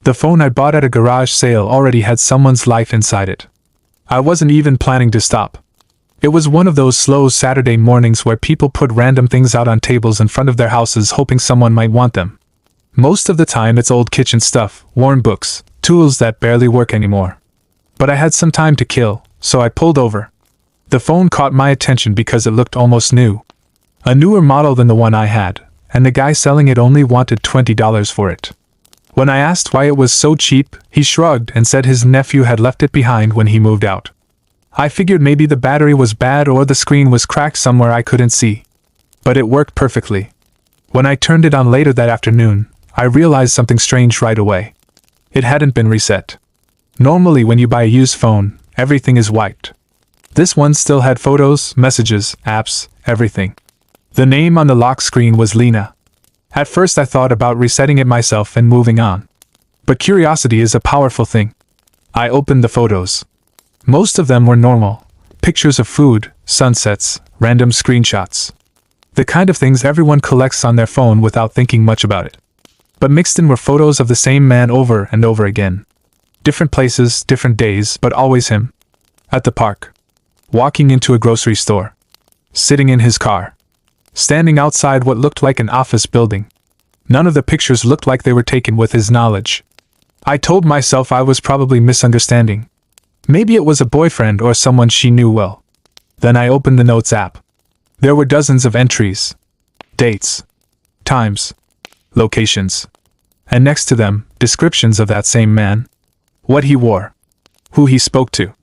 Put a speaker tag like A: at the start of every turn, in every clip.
A: The phone I bought at a garage sale already had someone's life inside it. I wasn't even planning to stop. It was one of those slow Saturday mornings where people put random things out on tables in front of their houses hoping someone might want them. Most of the time it's old kitchen stuff, worn books, tools that barely work anymore. But I had some time to kill, so I pulled over. The phone caught my attention because it looked almost new. A newer model than the one I had, and the guy selling it only wanted $20 for it. When I asked why it was so cheap, he shrugged and said his nephew had left it behind when he moved out. I figured maybe the battery was bad or the screen was cracked somewhere I couldn't see. But it worked perfectly. When I turned it on later that afternoon, I realized something strange right away. It hadn't been reset. Normally when you buy a used phone, everything is wiped. This one still had photos, messages, apps, everything. The name on the lock screen was Lena. At first I thought about resetting it myself and moving on. But curiosity is a powerful thing. I opened the photos. Most of them were normal. Pictures of food, sunsets, random screenshots. The kind of things everyone collects on their phone without thinking much about it. But mixed in were photos of the same man over and over again. Different places, different days, but always him. At the park. Walking into a grocery store. Sitting in his car. Standing outside what looked like an office building. None of the pictures looked like they were taken with his knowledge. I told myself I was probably misunderstanding. Maybe it was a boyfriend or someone she knew well. Then I opened the Notes app. There were dozens of entries. Dates. Times. Locations. And next to them, descriptions of that same man. What he wore. Who he spoke to.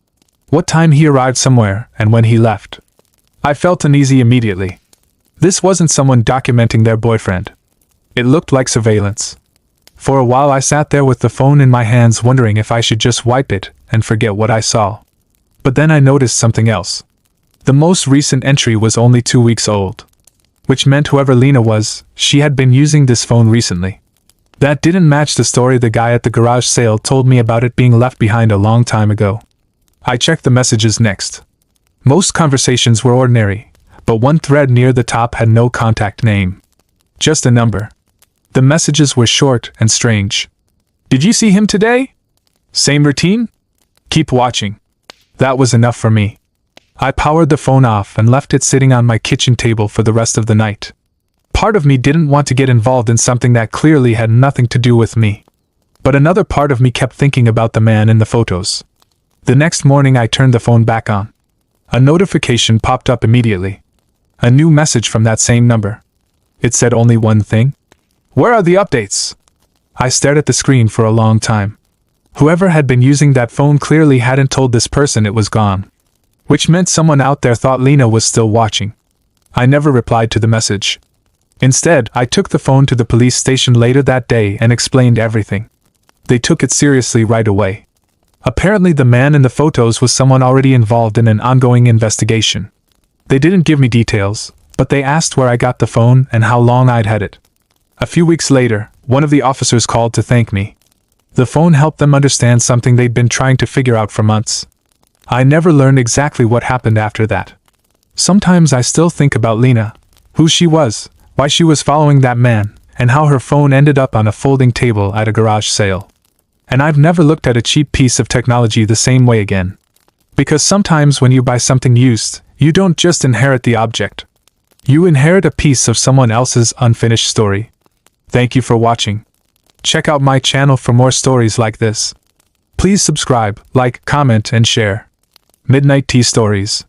A: What time he arrived somewhere and when he left. I felt uneasy immediately. This wasn't someone documenting their boyfriend. It looked like surveillance. For a while I sat there with the phone in my hands wondering if I should just wipe it and forget what I saw. But then I noticed something else. The most recent entry was only 2 weeks old. Which meant whoever Lena was, she had been using this phone recently. That didn't match the story the guy at the garage sale told me about it being left behind a long time ago. I checked the messages next. Most conversations were ordinary. But one thread near the top had no contact name. Just a number. The messages were short and strange. Did you see him today? Same routine? Keep watching. That was enough for me. I powered the phone off and left it sitting on my kitchen table for the rest of the night. Part of me didn't want to get involved in something that clearly had nothing to do with me. But another part of me kept thinking about the man in the photos. The next morning I turned the phone back on. A notification popped up immediately. A new message from that same number. It said only one thing. Where are the updates? I stared at the screen for a long time. Whoever had been using that phone clearly hadn't told this person it was gone. Which meant someone out there thought Lena was still watching. I never replied to the message. Instead, I took the phone to the police station later that day and explained everything. They took it seriously right away. Apparently the man in the photos was someone already involved in an ongoing investigation. They didn't give me details, but they asked where I got the phone and how long I'd had it. A few weeks later, one of the officers called to thank me. The phone helped them understand something they'd been trying to figure out for months. I never learned exactly what happened after that. Sometimes I still think about Lena, who she was, why she was following that man, and how her phone ended up on a folding table at a garage sale. And I've never looked at a cheap piece of technology the same way again. Because sometimes when you buy something used, you don't just inherit the object. You inherit a piece of someone else's unfinished story. Thank you for watching. Check out my channel for more stories like this. Please subscribe, like, comment, and share. Midnight Tea Stories.